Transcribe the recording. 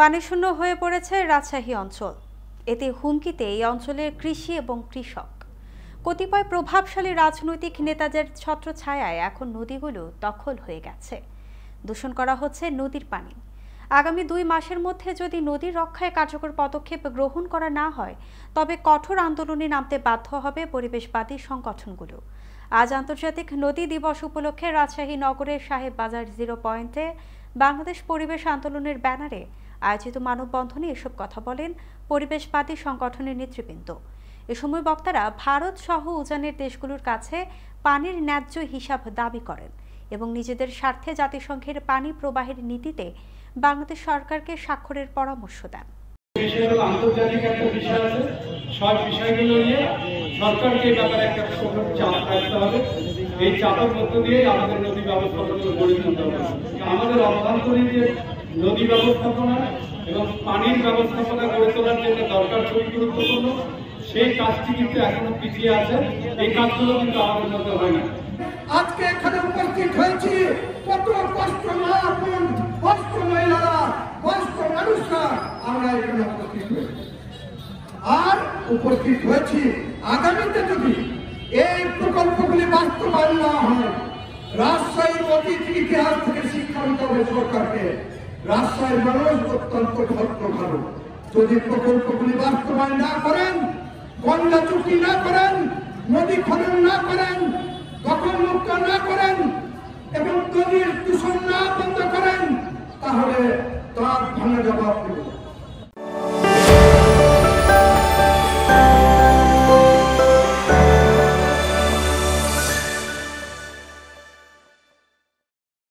পানিশূন্য হয়ে পড়েছে রাজশাহী অঞ্চল। এতে হুমকিতে এই অঞ্চলের কৃষি এবং কৃষক। কতিপয় প্রভাবশালী রাজনৈতিক নেতাদের ছত্রছায়ায় এখন নদীগুলো দখল হয়ে গেছে। দূষণ করা হচ্ছে নদীর পানি। আগামী 2 মাসের মধ্যে যদি নদী রক্ষায় কার্যকর পদক্ষেপ গ্রহণ করা না হয়, তবে কঠোর আন্দোলনে নামতে বাধ্য হবে পরিবেশবাদী সংগঠনগুলো। আজ আন্তর্জাতিক নদী দিবস উপলক্ষে রাজশাহী নগরের সাহেব বাজার 0 পয়েন্টে বাংলাদেশ পরিবেশ আন্দোলনের ব্যানারে আয়োজিত মানববন্ধনে এসব কথা বলেন পরিবেশবাদী সংগঠনের নেতৃবৃন্দ। এ সময় বক্তারা ভারত সহ উজানের দেশগুলোর কাছে পানির ন্যায্য হিসাব দাবি করেন এবং নিজেদের স্বার্থে জাতিসংঘের পানি প্রবাহের নীতিতে বাংলাদেশ সরকারকে স্বাক্ষরের পরামর্শ দেন। আন্তর্জাতিক একটা বিষয় আছে, সব বিষয়গুলো নিয়ে সরকারকে এই ব্যাপারে একটা কঠোর চাপ রাখতে হবে। এই চাপের মধ্য দিয়ে আমাদের নদী ব্যবস্থাপনা গড়ে তুলতে হবে। আমাদের অভ্যন্তরীণ যে নদী ব্যবস্থাপনা এবং পানির ব্যবস্থাপনা গড়ে তোলার জন্য দরকার খুবই গুরুত্বপূর্ণ। সেই কাজটি কিন্তু এখনো পিছিয়ে আছে। এই কাজগুলো কিন্তু আমাদের মধ্যে হয় না। আজকে এখানে উপস্থিত হয়েছি কত কষ্ট মা বোন, কষ্ট মহিলারা, কষ্ট মানুষরা আমরা এখানে উপস্থিত হয়েছি। আর উপস্থিত হয়েছি আগামীতে যদি এই প্রকল্পগুলি বাস্তবায়ন না হয়, রাজশাহীর অতীত ইতিহাস থেকে শিক্ষা দিতে হবে সরকারকে। রাজশাহীর মানুষ অত্যন্ত ভালো। যদি প্রকল্পগুলি বাস্তবায়ন না করেন, বন্যা চুক্তি না করেন, নদী খনন না করেন, দখল মুক্ত না করেন এবং নদীর দূষণ